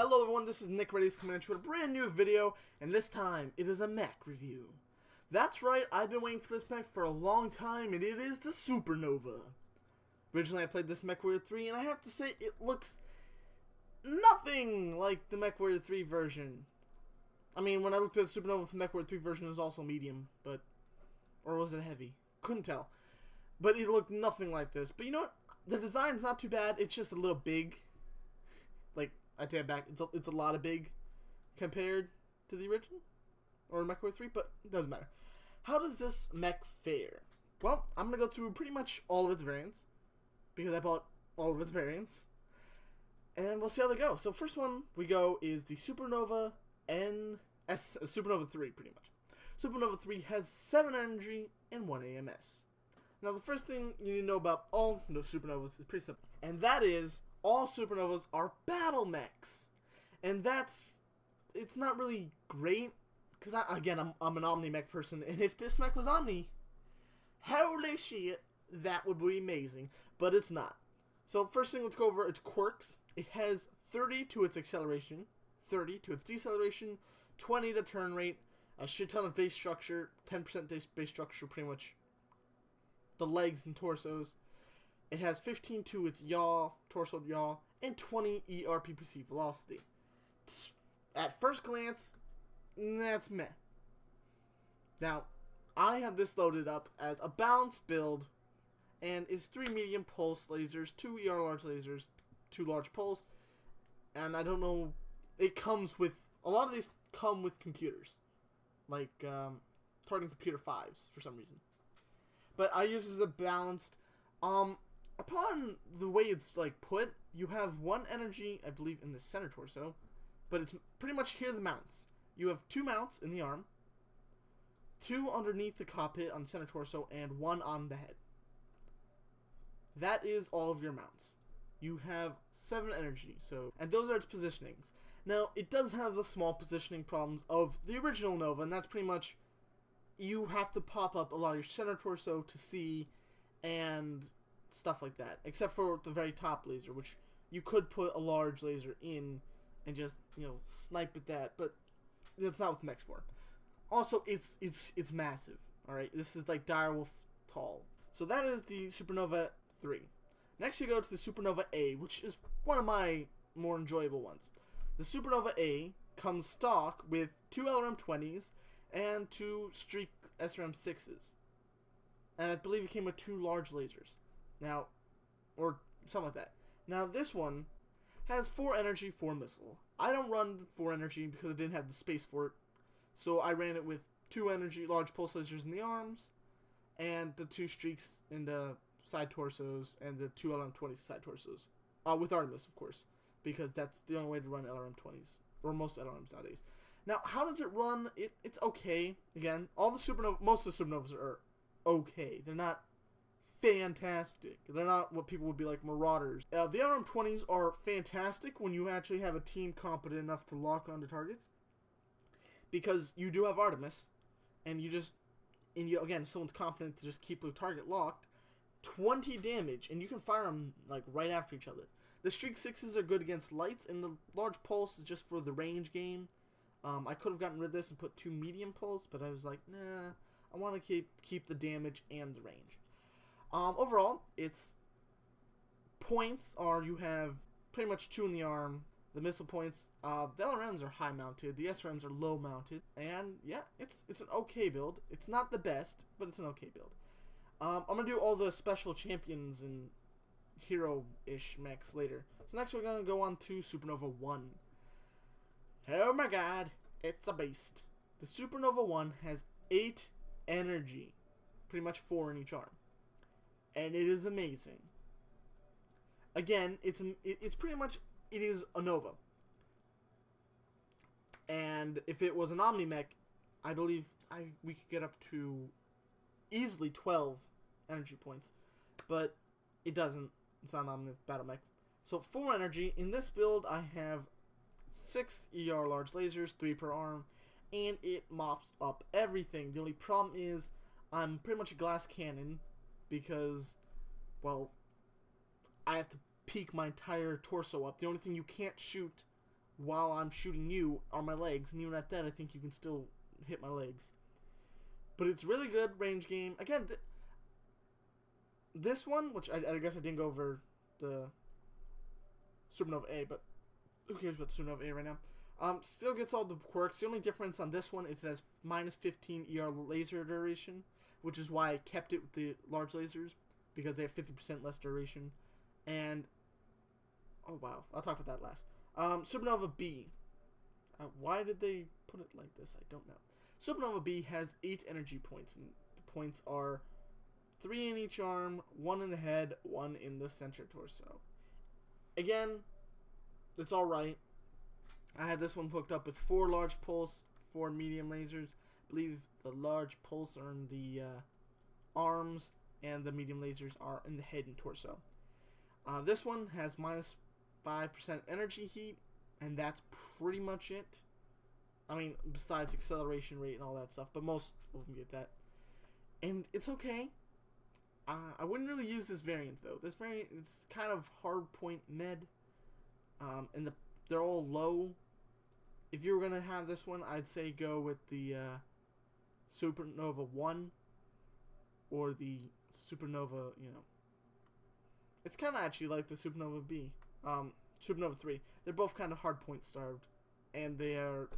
Hello everyone, this is Nickredace coming at you with a brand new video, and this time it is a mech review. That's right, I've been waiting for this mech for a long time, and it is the SuperNova. Originally I played this Mechwarrior 3, and I have to say it looks nothing like the Mechwarrior 3 version. I mean, when I looked at the SuperNova from the Mechwarrior 3 version, it was also medium, but... or was it heavy? Couldn't tell. But it looked nothing like this. But you know what? The design's not too bad, it's just a little big. Like, I take it back, it's a lot of big compared to the original, or Mechwarrior 3, but it doesn't matter. How does this mech fare? Well, I'm going to go through pretty much all of its variants, because I bought all of its variants, and we'll see how they go. So first one we go is the SuperNova SuperNova 3, pretty much. SuperNova 3 has 7 energy and 1 AMS. Now the first thing you need to know about all Supernovas is pretty simple, and that is all Supernovas are battle mechs, and it's not really great, because I'm an Omni mech person, and if this mech was Omni, holy shit, that would be amazing, but it's not. So first thing, let's go over its quirks. It has 30 to its acceleration, 30 to its deceleration, 20 to turn rate, a shit ton of base structure, 10% base structure, pretty much the legs and torsos. It has 15 to its yaw, torso yaw, and 20 ERPPC velocity. At first glance, that's meh. Now, I have this loaded up as a balanced build, and is 3 medium pulse lasers, 2 ER large lasers, 2 large pulse, and I don't know, it comes with, a lot of these come with computers, like targeting computer 5s for some reason. But I use it as a balanced, upon the way it's like put, you have 1 energy, I believe, in the center torso, but it's pretty much here are the mounts. You have 2 mounts in the arm, 2 underneath the cockpit on the center torso, and 1 on the head. That is all of your mounts. You have 7 energy, and those are its positionings. Now, it does have the small positioning problems of the original Nova, and that's pretty much, you have to pop up a lot of your center torso to see, and stuff like that, except for the very top laser, which you could put a large laser in and just, you know, snipe at that, but that's not what the mech's for. Also, it's massive. All right, this is like direwolf tall. So that is the SuperNova 3. Next we go to the SuperNova A, which is one of my more enjoyable ones. The SuperNova A comes stock with 2 LRM-20s and 2 Streak SRM-6s, and I believe it came with 2 large lasers. Now, or something like that. Now, this one has 4 energy, 4 missile. I don't run 4 energy because I didn't have the space for it, so I ran it with 2 energy, large pulse lasers in the arms, and the 2 streaks in the side torsos, and the 2 LRM-20s side torsos. With Artemis, of course, because that's the only way to run LRM-20s, or most LRMs nowadays. Now, how does it run? It's okay. Again, most of the Supernovas are okay. They're not fantastic. They're not what people would be like marauders. The LRM-20s are fantastic when you actually have a team competent enough to lock onto targets, because you do have Artemis, and again, someone's competent to just keep a target locked. 20 damage, and you can fire them like right after each other. The Streak 6s are good against lights, and the large pulse is just for the range game. I could have gotten rid of this and put 2 medium pulse, but I was like, nah, I want to keep the damage and the range. Overall, its points are, you have pretty much 2 in the arm. The missile points, the LRMs are high mounted, the SRMs are low mounted, and yeah, it's an okay build. It's not the best, but it's an okay build. I'm going to do all the special champions and hero-ish mechs later. So next we're going to go on to SuperNova 1. Oh my god, it's a beast. The SuperNova 1 has 8 energy, pretty much 4 in each arm, and it is amazing. Again, it's pretty much, it is a Nova. And if it was an Omni mech, I believe we could get up to easily 12 energy points, but it doesn't. It's not an Omni battle mech. So 4 energy. In this build, I have 6 ER large lasers, 3 per arm, and it mops up everything. The only problem is I'm pretty much a glass cannon because, well, I have to peak my entire torso up. The only thing you can't shoot while I'm shooting you are my legs, and even at that, I think you can still hit my legs. But it's really good range game. Again, this one, which I guess I didn't go over the SuperNova A, but who cares about the SuperNova A right now? Still gets all the quirks. The only difference on this one is it has minus 15 ER laser duration, which is why I kept it with the large lasers, because they have 50% less duration. And, oh wow, I'll talk about that last. SuperNova B. Why did they put it like this? I don't know. SuperNova B has 8 energy points, and the points are 3 in each arm, 1 in the head, 1 in the center torso. Again, it's alright. I had this one hooked up with 4 large pulse, 4 medium lasers. I believe the large pulse are in the arms, and the medium lasers are in the head and torso. This one has minus 5% energy heat, and that's pretty much it. I mean, besides acceleration rate and all that stuff, but most of them get that. And it's okay. I wouldn't really use this variant, though. This variant, it's kind of hard point med. And they're all low. If you were going to have this one, I'd say go with the SuperNova 1 or the SuperNova, you know. It's kind of actually like the SuperNova B. SuperNova 3. They're both kind of hard point starved. And their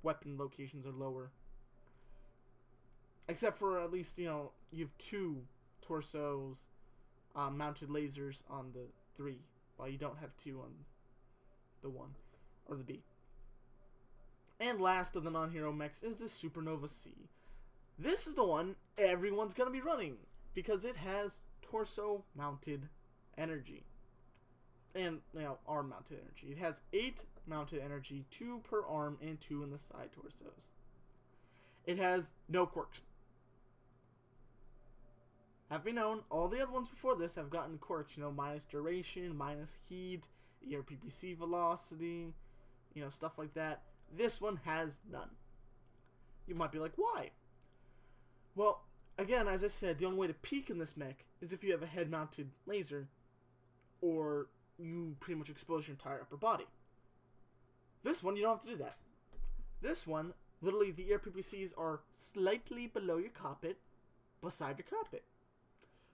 weapon locations are lower. Except for at least, you know, you have 2 torsos mounted lasers on the 3. While you don't have 2 on the 1. Or the B. And last of the non-hero mechs is the SuperNova C. This is the one everyone's going to be running. Because it has torso mounted energy. And, you know, arm mounted energy. It has 8 mounted energy, 2 per arm and 2 in the side torsos. It has no quirks. Have been known, all the other ones before this have gotten quirks, you know, minus duration, minus heat, ERPPC velocity, you know, stuff like that. This one has none. You might be like, why? Well, again, as I said, the only way to peak in this mech is if you have a head-mounted laser, or you pretty much expose your entire upper body. This one, you don't have to do that. This one, literally, the ERPPCs are slightly below your cockpit, beside your cockpit.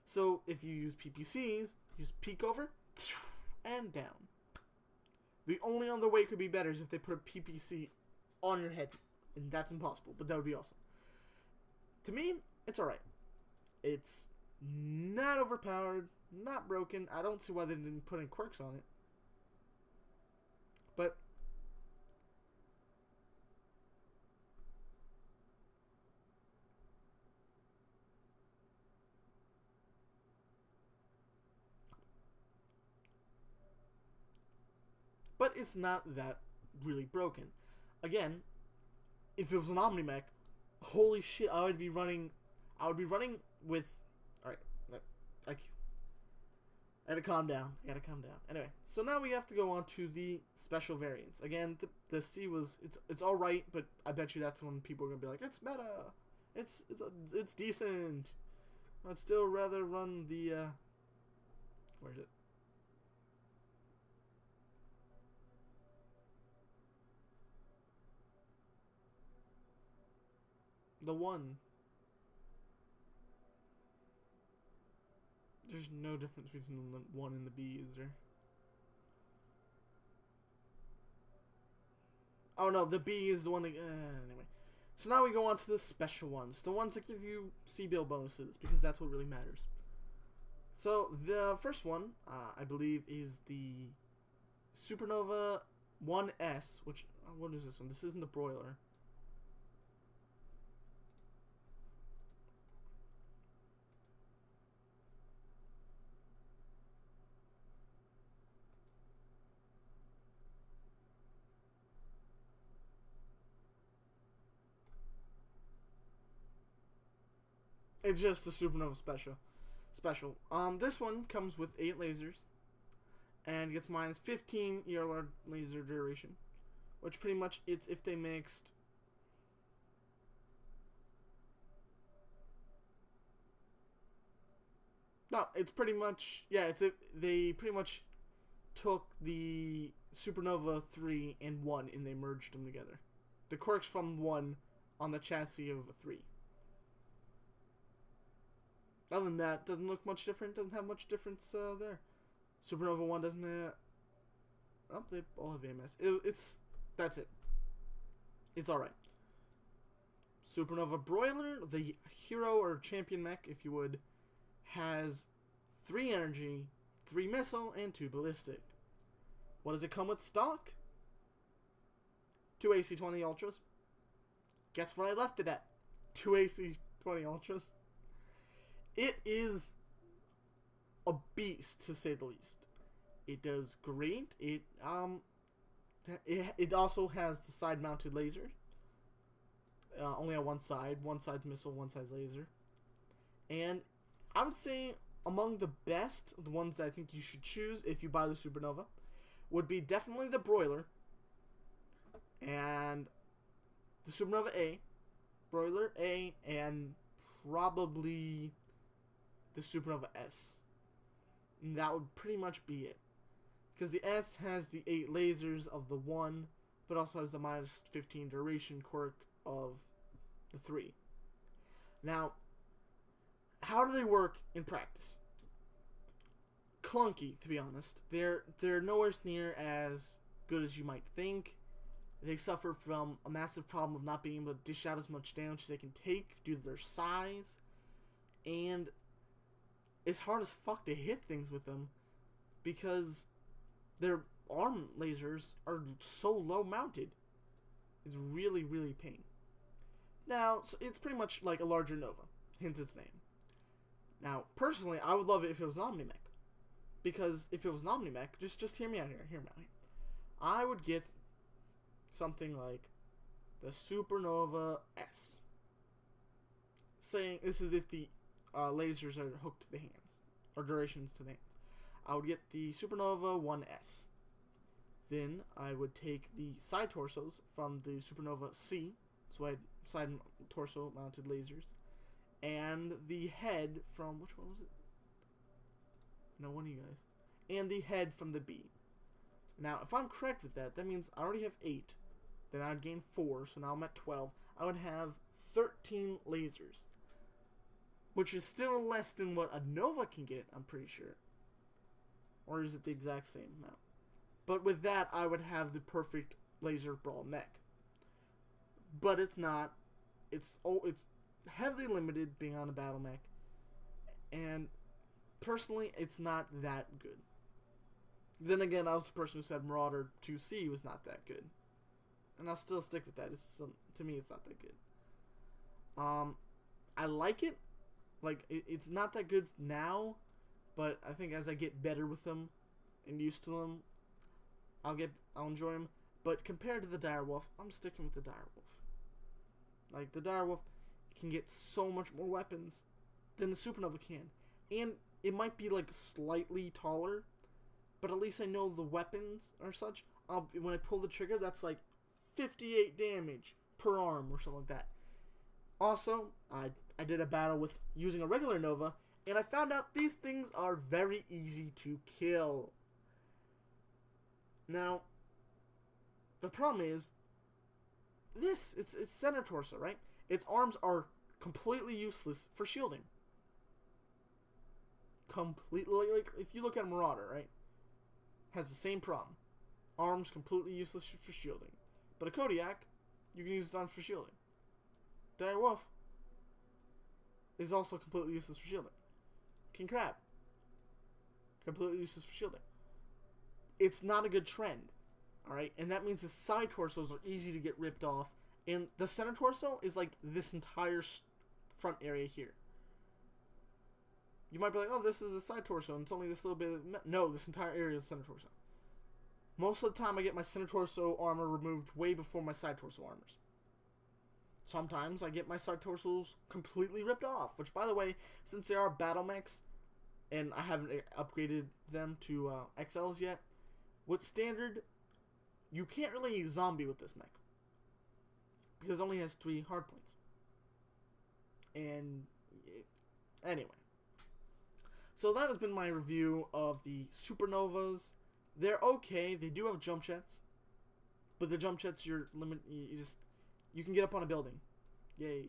So, if you use PPCs, just peek over, and down. The only other way it could be better is if they put a PPC on your head. And that's impossible, but that would be awesome. To me, it's alright. It's not overpowered, not broken. I don't see why they didn't put in quirks on it. But it's not that really broken. Again, if it was an Omni-Mech, holy shit, I would be running with... Alright, I gotta calm down. Anyway, so now we have to go on to the special variants. Again, the C was... It's alright, but I bet you that's when people are gonna be like, it's meta! It's decent! I'd still rather run the... Where is it? The 1. There's no difference between the 1 and the B, is there? Oh no, the B is the one that... anyway. So now we go on to the special ones. The ones that give you C-bill bonuses, because that's what really matters. So, the first one, I believe, is the SuperNova 1S, which... what is this one? This isn't the broiler. It's just the SuperNova special. This one comes with 8 lasers, and gets minus 15 ER laser duration, which pretty much it's if they mixed. No, it's pretty much, yeah. It's if they pretty much took the SuperNova 3 and 1, and they merged them together. The quirks from 1 on the chassis of a 3. Other than that, doesn't look much different. Doesn't have much difference there. SuperNova 1 doesn't have... Oh, they all have AMS. That's it. It's alright. SuperNova Broiler, the hero or champion mech, if you would, has 3 energy, 3 missile, and 2 ballistic. What does it come with stock? 2 AC-20 Ultras. Guess what I left it at? 2 AC-20 Ultras. It is a beast, to say the least. It does great. It also has the side-mounted laser. Only on one side. One side's missile, one side's laser. And I would say among the best, the ones that I think you should choose if you buy the SuperNova, would be definitely the Broiler and the SuperNova A, Broiler A, and probably the SuperNova S. And that would pretty much be it. Because the S has the 8 lasers of the 1, but also has the minus 15 duration quirk of the 3. Now, how do they work in practice? Clunky, to be honest. They're nowhere near as good as you might think. They suffer from a massive problem of not being able to dish out as much damage as they can take due to their size. And it's hard as fuck to hit things with them because their arm lasers are so low mounted. It's really, really pain. Now, it's pretty much like a larger Nova, hence its name. Now, personally, I would love it if it was an Omni-Mech. Because if it was an Omni-Mech, just hear me out here, I would get something like the SuperNova S. Saying, this is if the lasers are hooked to the hands, or durations to the hands. I would get the SuperNova 1S. Then I would take the side torsos from the SuperNova C, so I had side torso mounted lasers, and the head from, which one was it? No, one of you guys. And the head from the B. Now, if I'm correct with that, that means I already have 8. Then I'd gain 4, so now I'm at 12. I would have 13 lasers. Which is still less than what a Nova can get, I'm pretty sure. Or is it the exact same amount? But with that, I would have the perfect laser brawl mech. But it's not. It's heavily limited being on a battle mech. And personally, it's not that good. Then again, I was the person who said Marauder 2C was not that good. And I'll still stick with that. To me, it's not that good. I like it. Like, it's not that good now, but I think as I get better with them and used to them, I'll enjoy them. But compared to the Direwolf, I'm sticking with the Direwolf. Like, the Direwolf can get so much more weapons than the SuperNova can. And it might be, like, slightly taller, but at least I know the weapons or such. When I pull the trigger, that's like 58 damage per arm or something like that. Also, I did a battle with using a regular Nova, and I found out these things are very easy to kill. Now, the problem is, it's center torso, right? Its arms are completely useless for shielding. Completely, like, if you look at Marauder, right? Has the same problem. Arms completely useless for shielding. But a Kodiak, you can use its arms for shielding. Direwolf is also completely useless for shielding. King Crab, completely useless for shielding. It's not a good trend, alright? And that means the side torsos are easy to get ripped off. And the center torso is like this entire front area here. You might be like, oh, this is a side torso, and it's only this little bit of... No, this entire area is center torso. Most of the time, I get my center torso armor removed way before my side torso armors. Sometimes, I get my side torsos completely ripped off. Which, by the way, since they are battle mechs, and I haven't upgraded them to XLs yet, with standard, you can't really use zombie with this mech. Because it only has 3 hardpoints. And, anyway. So that has been my review of the SuperNovas, They're okay. They do have jump jets, but the jump jets you can get up on a building. Yay.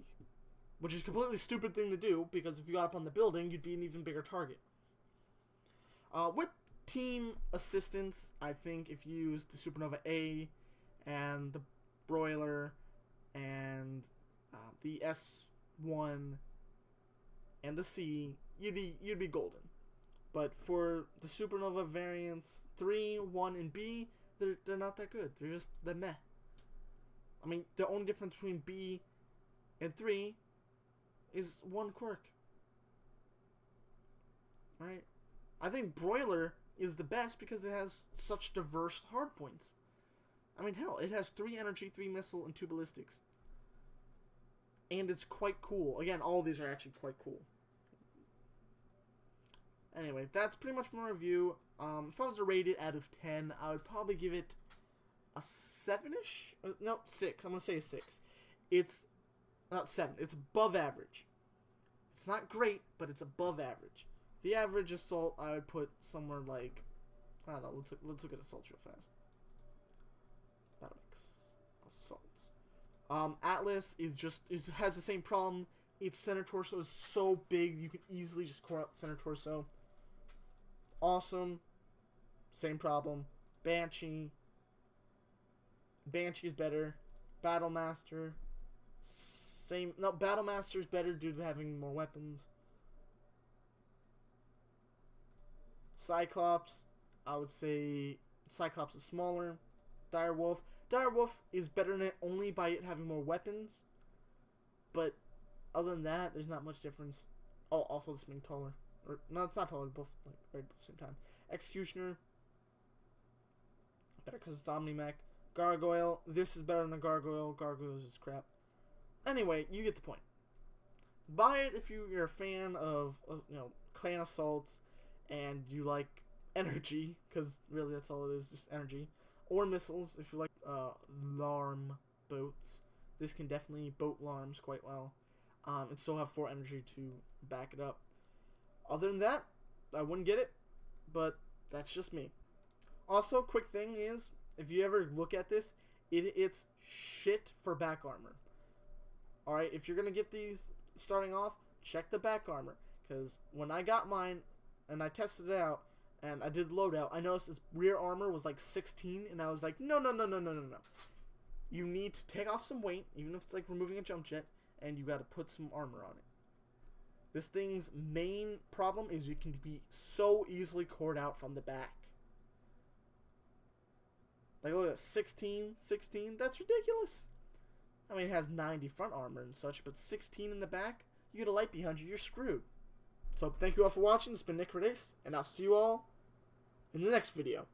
Which is a completely stupid thing to do, because if you got up on the building, you'd be an even bigger target. With team assistance, I think if you use the SuperNova A and the Broiler and the S1 and the C, you'd be golden. But for the SuperNova variants 3, 1, and B, they're not that good. They're just the meh. I mean, the only difference between B and 3 is one quirk. Right? I think Broiler is the best because it has such diverse hardpoints. I mean, hell, it has 3 energy, 3 missile, and 2 ballistics. And it's quite cool. Again, all of these are actually quite cool. Anyway, that's pretty much my review. If I was to rate it out of 10, I would probably give it a 7-ish? No, 6. I'm going to say a 6. It's not 7. It's above average. It's not great, but it's above average. The average assault, I would put somewhere like, I don't know, let's look at assaults real fast. Battle Mechs. Assaults. Atlas has the same problem. Its center torso is so big, you can easily just core out center torso. Awesome. Same problem. Banshee is better. Battlemaster. Same. No, Battlemaster is better due to having more weapons. Cyclops, I would say Cyclops is smaller. Direwolf is better than it only by it having more weapons. But other than that, there's not much difference. Oh, also it's being taller. Or no, it's not taller. Both like right at the same time. Executioner, better because it's Omni-Mech. Gargoyle, this is better than a Gargoyle. Gargoyle is just crap. Anyway, you get the point. Buy it if you're a fan of clan assaults and you like energy, because really that's all it is, just energy. Or missiles if you like larm boats. This can definitely boat larms quite well. And still have 4 energy to back it up. Other than that, I wouldn't get it, but that's just me. Also, quick thing is, if you ever look at this, it's shit for back armor. Alright, if you're going to get these starting off, check the back armor. Because when I got mine, and I tested it out, and I did loadout, I noticed its rear armor was like 16, and I was like, no. You need to take off some weight, even if it's like removing a jump jet, and you got to put some armor on it. This thing's main problem is you can be so easily cored out from the back. Like, look at 16, that's ridiculous. I mean, it has 90 front armor and such, but 16 in the back, you get a light behind you, you're screwed. So, thank you all for watching. This has been Nickredace, and I'll see you all in the next video.